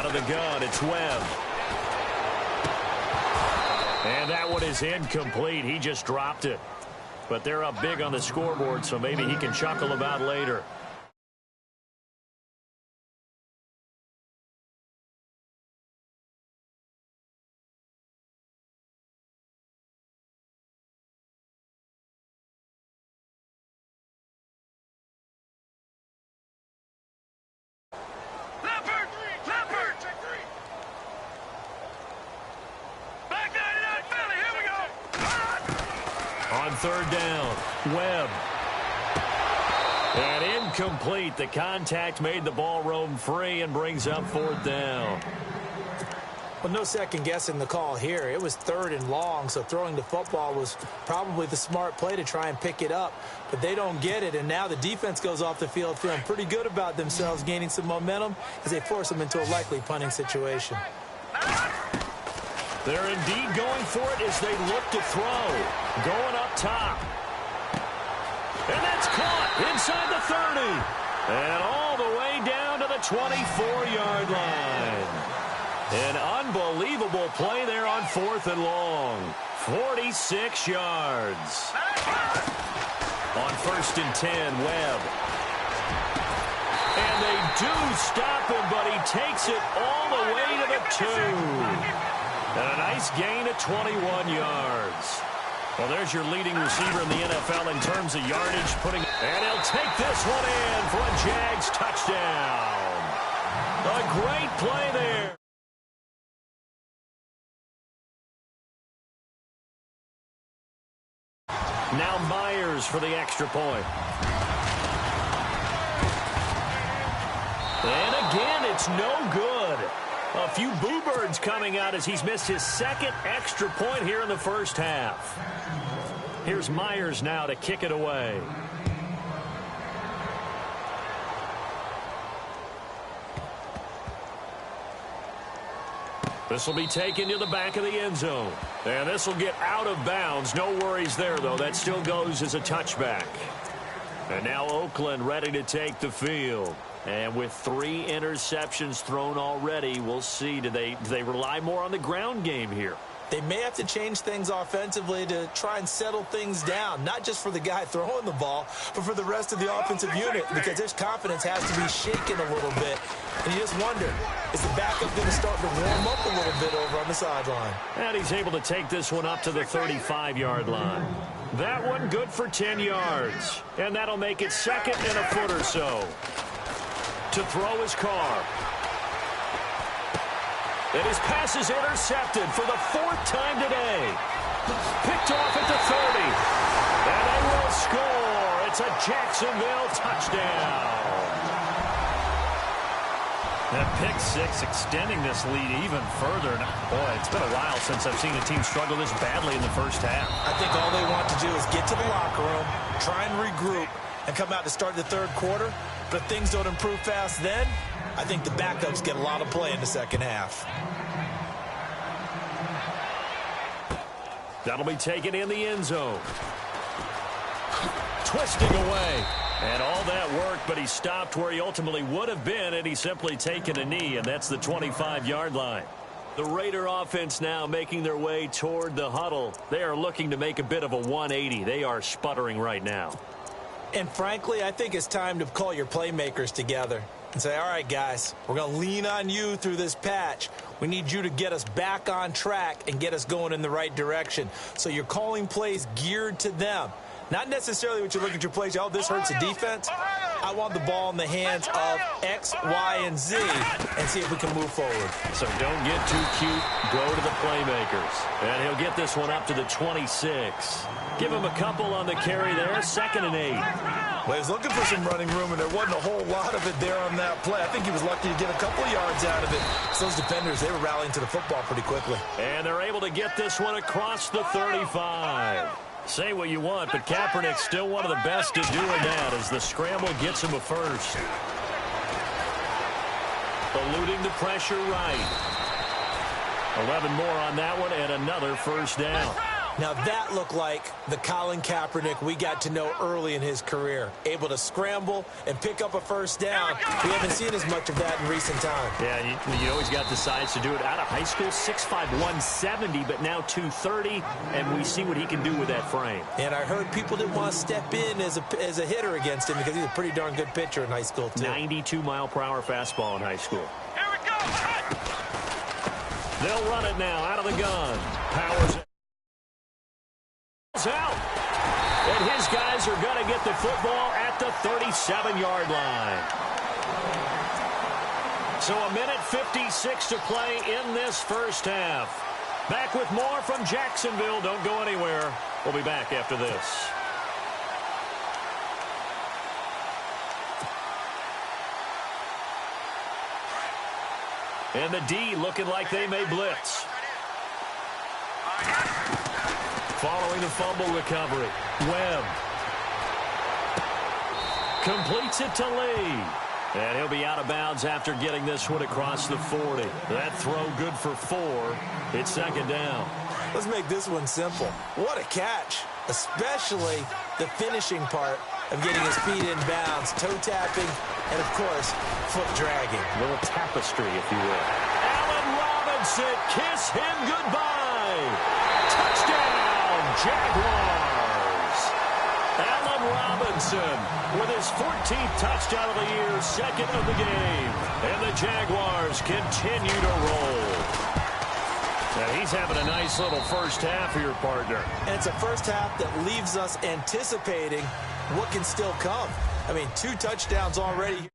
Out of the gun, it's Webb. And that one is incomplete. He just dropped it. But they're up big on the scoreboard, so maybe he can chuckle about later. On third down, Webb. And incomplete. The contact made the ball roam free and brings up fourth down. Well, no second guessing the call here. It was third and long, so throwing the football was probably the smart play to try and pick it up. But they don't get it, and now the defense goes off the field feeling pretty good about themselves, gaining some momentum as they force them into a likely punting situation. They're indeed going for it as they look to throw. Going up top. And that's caught inside the 30. And all the way down to the 24-yard line. An unbelievable play there on fourth and long. 46 yards. On first and 10, Webb. And they do stop him, but he takes it all the way to the 2. And a nice gain of 21 yards. Well, there's your leading receiver in the NFL in terms of yardage. And he'll take this one in for a Jags touchdown. A great play there. Now Myers for the extra point. And again, it's no good. A few boo birds coming out as he's missed his second extra point here in the first half. Here's Myers now to kick it away. This will be taken to the back of the end zone. And this will get out of bounds. No worries there, though. That still goes as a touchback. And now Oakland ready to take the field. And with 3 interceptions thrown already, we'll see. Do they rely more on the ground game here? They may have to change things offensively to try and settle things down, not just for the guy throwing the ball, but for the rest of the offensive unit, because his confidence has to be shaken a little bit. And you just wonder, is the backup going to start to warm up a little bit over on the sideline? And he's able to take this one up to the 35-yard line. That one good for 10 yards. And that'll make it second and a foot or so. To throw his Carr. And his pass is intercepted for the 4th time today. Picked off at the 30. And they will score. It's a Jacksonville touchdown. That pick six extending this lead even further. Boy, it's been a while since I've seen a team struggle this badly in the first half. I think all they want to do is get to the locker room, try and regroup, and come out to start the third quarter. But if things don't improve fast then, I think the backups get a lot of play in the second half. That'll be taken in the end zone. Twisting away. And all that work, but he stopped where he ultimately would have been, and he's simply taken a knee, and that's the 25-yard line. The Raider offense now making their way toward the huddle. They are looking to make a bit of a 180. They are sputtering right now. And frankly, I think it's time to call your playmakers together and say, all right, guys, we're going to lean on you through this patch. We need you to get us back on track and get us going in the right direction. So you're calling plays geared to them. Not necessarily what you look at your plays, oh, this hurts the defense. I want the ball in the hands of X, Y, and Z and see if we can move forward. So don't get too cute. Go to the playmakers. And he'll get this one up to the 26. Give him a couple on the carry there. 2nd and 8. Well, he was looking for some running room, and there wasn't a whole lot of it there on that play. I think he was lucky to get a couple of yards out of it. So those defenders, they were rallying to the football pretty quickly. And they're able to get this one across the 35. Say what you want, but Kaepernick's still one of the best at doing that as the scramble gets him a first. Eluding the pressure right. 11 more on that one and another first down. Now that looked like the Colin Kaepernick we got to know early in his career. Able to scramble and pick up a first down. We haven't seen as much of that in recent time. Yeah, you always got the size to do it. Out of high school, 6'5", 170, but now 230, and we see what he can do with that frame. And I heard people didn't want to step in as a hitter against him because he's a pretty darn good pitcher in high school, too. 92-mile-per-hour fastball in high school. Here we go! They'll run it now out of the gun. Powers out. And his guys are going to get the football at the 37-yard line. So a minute 56 to play in this first half. Back with more from Jacksonville. Don't go anywhere. We'll be back after this. And the D looking like they may blitz. Following the fumble recovery, Webb completes it to Lee. And he'll be out of bounds after getting this one across the 40. That throw good for 4. It's second down. Let's make this one simple. What a catch, especially the finishing part of getting his feet in bounds, toe tapping, and, of course, foot dragging. A little tapestry, if you will. Allen Robinson, kiss him goodbye. Touchdown, Jaguars. Allen Robinson with his 14th touchdown of the year, second of the game. And the Jaguars continue to roll. And he's having a nice little first half here, partner. And it's a first half that leaves us anticipating what can still come. I mean, 2 touchdowns already.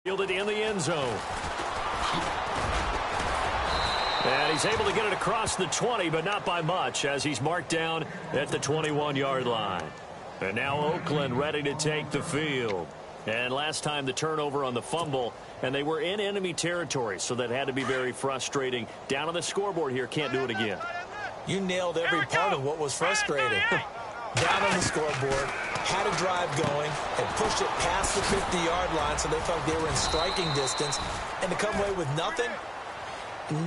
Fielded in the end zone. And he's able to get it across the 20, but not by much, as he's marked down at the 21-yard line. And now Oakland ready to take the field. And last time the turnover on the fumble, and they were in enemy territory, so that had to be very frustrating. Down on the scoreboard here, can't do it again. You nailed every part of what was frustrating. Down on the scoreboard, had a drive going, and pushed it past the 50-yard line, so they felt they were in striking distance. And to come away with nothing,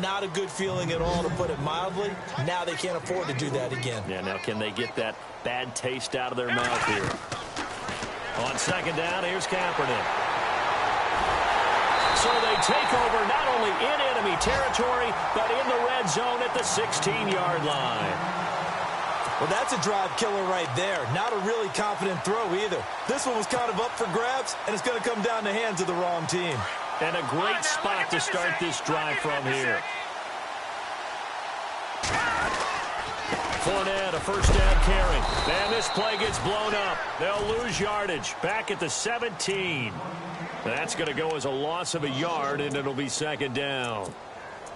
not a good feeling at all, to put it mildly. Now they can't afford to do that again. Yeah, now can they get that bad taste out of their mouth here? On second down, here's Kaepernick. So they take over not only in enemy territory, but in the red zone at the 16-yard line. Well, that's a drive killer right there. Not a really confident throw either. This one was kind of up for grabs, and it's going to come down the hands of the wrong team. And a great spot to start this drive from here. Fournette, a first down carry. And this play gets blown up. They'll lose yardage. Back at the 17. That's going to go as a loss of a yard, and it'll be second down.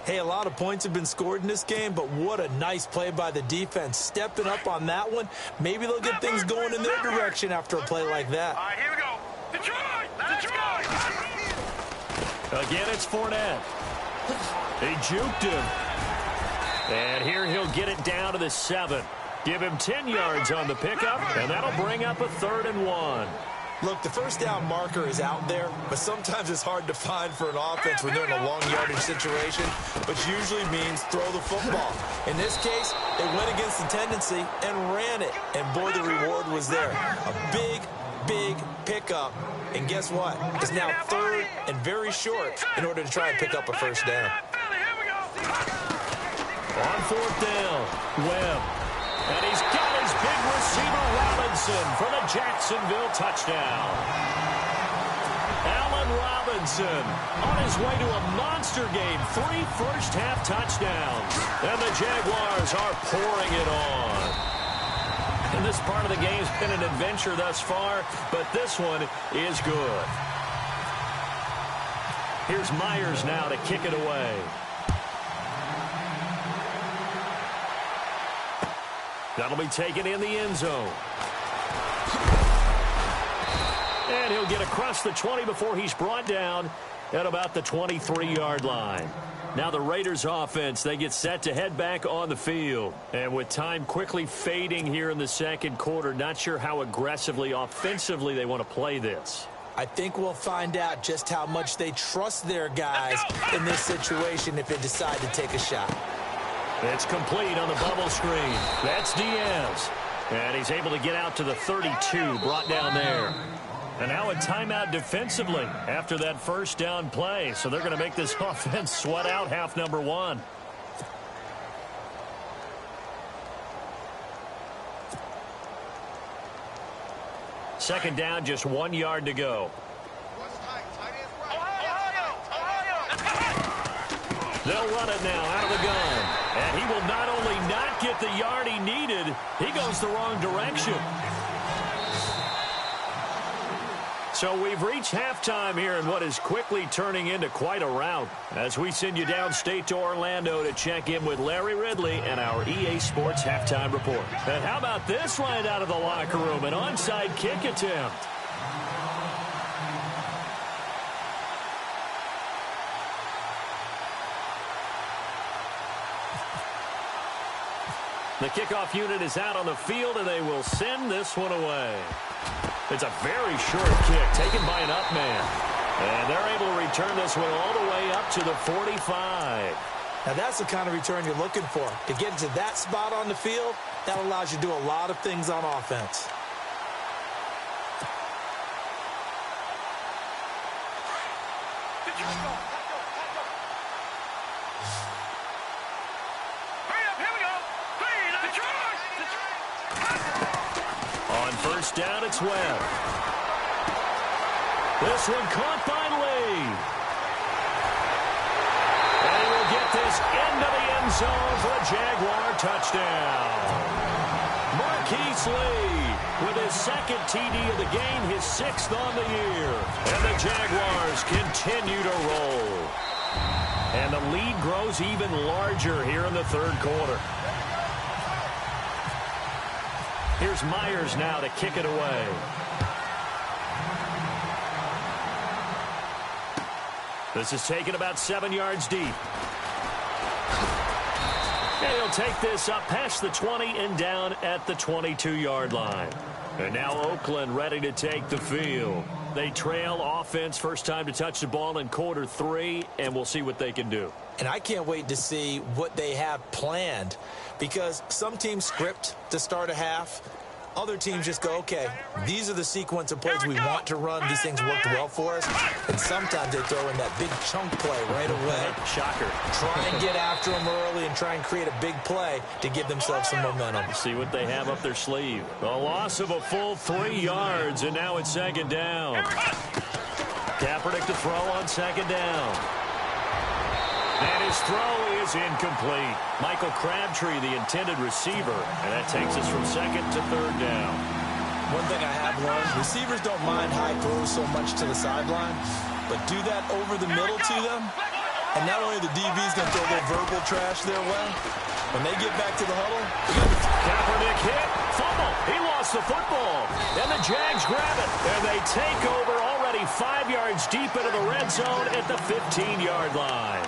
Hey, a lot of points have been scored in this game, but what a nice play by the defense. Stepping up on that one. Maybe they'll get things going in their direction after a play like that. All right, here we go. Detroit! Detroit! Again, it's Fournette. They juked him. And here he'll get it down to the 7. Give him 10 yards on the pickup, and that'll bring up a 3rd and 1. Look, the first down marker is out there, but sometimes it's hard to find for an offense when they're in a long yardage situation, which usually means throw the football. In this case, they went against the tendency and ran it, and boy, the reward was there. A big, big pickup, and guess what? It's now 3rd and very short in order to try and pick up a first down. On 4th down, Webb. And he's got his big receiver, Robinson, for the Jacksonville touchdown. Allen Robinson on his way to a monster game. 3 first-half touchdowns. And the Jaguars are pouring it on. And this part of the game's been an adventure thus far, but this one is good. Here's Myers now to kick it away. That'll be taken in the end zone. And he'll get across the 20 before he's brought down at about the 23-yard line. Now the Raiders offense, they get set to head back on the field. And with time quickly fading here in the second quarter, not sure how aggressively, offensively they want to play this. I think we'll find out just how much they trust their guys in this situation if they decide to take a shot. It's complete on the bubble screen. That's Diaz. And he's able to get out to the 32, brought down there. And now a timeout defensively after that first down play. So they're going to make this offense sweat out half number one. Second down, just 1 yard to go. They'll run it now out of the gun. And he will not only not get the yard he needed, he goes the wrong direction. So we've reached halftime here in what is quickly turning into quite a rout as we send you downstate to Orlando to check in with Larry Ridley and our EA Sports Halftime Report. And how about this right out of the locker room, an onside kick attempt. The kickoff unit is out on the field, and they will send this one away. It's a very short kick taken by an up man. And they're able to return this one all the way up to the 45. Now, that's the kind of return you're looking for. To get to that spot on the field, that allows you to do a lot of things on offense. On first down, it's Webb. This one caught by Lee. And he will get this into the end zone for a Jaguar touchdown. Marquise Lee with his second TD of the game, his sixth on the year. And the Jaguars continue to roll. And the lead grows even larger here in the third quarter. Here's Myers now to kick it away. This is taken about 7 yards deep. And he'll take this up past the 20 and down at the 22-yard line. And now Oakland ready to take the field. They trail offense first time to touch the ball in quarter three, and we'll see what they can do. And I can't wait to see what they have planned, because some teams script to start a half. Other teams just go, okay, these are the sequence of plays we want to run. These things worked well for us. And sometimes they throw in that big chunk play right away. Shocker. Try and get after them early and try and create a big play to give themselves some momentum. See what they have up their sleeve. A loss of a full 3 yards, and now it's second down. Kaepernick to throw on second down. And his throw is incomplete. Michael Crabtree, the intended receiver. And that takes us from second to third down. One thing I have learned, receivers don't mind high throws so much to the sideline, but do that over the middle to them, and not only the DB's going to throw a little verbal trash their way, when they get back to the huddle. Kaepernick hit, fumble. He lost the football. And the Jags grab it. And they take over already 5 yards deep into the red zone at the 15-yard line.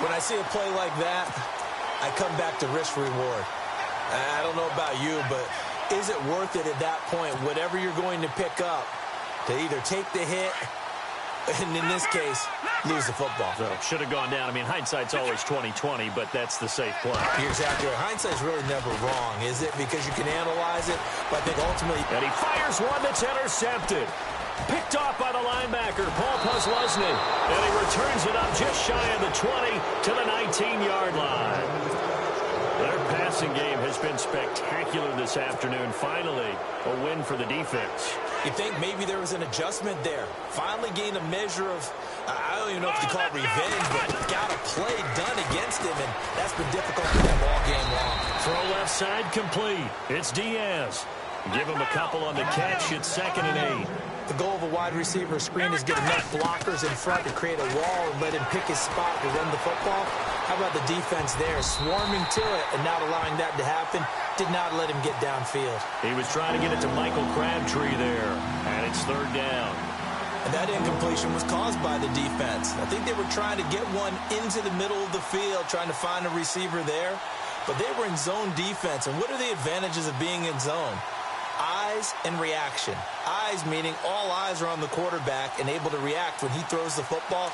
When I see a play like that, I come back to risk reward. I don't know about you, but is it worth it at that point, whatever you're going to pick up, to either take the hit, and in this case, lose the football? So should have gone down. I mean, hindsight's always 20/20, but that's the safe play. You're exactly right. Hindsight's really never wrong, is it? Because you can analyze it, but I think ultimately... And he fires one that's intercepted. Picked off by the linebacker, Paul Posluszny. And he returns it up just shy of the 20 to the 19-yard line. Their passing game has been spectacular this afternoon. Finally, a win for the defense. You think maybe there was an adjustment there. Finally gained a measure of, I don't even know if you call it revenge, but got a play done against him, and that's been difficult for them all game long. Throw left side complete. It's Diaz. Give him a couple on the catch. It's 2nd and 8. The goal of a wide receiver screen is get enough blockers in front to create a wall and let him pick his spot to run the football. How about the defense there, swarming to it and not allowing that to happen? Did not let him get downfield. He was trying to get it to Michael Crabtree there, and it's third down. And that incompletion was caused by the defense. I think they were trying to get one into the middle of the field, trying to find a receiver there. But they were in zone defense. And what are the advantages of being in zone? eyes and reaction. Eyes meaning all eyes are on the quarterback and able to react when he throws the football.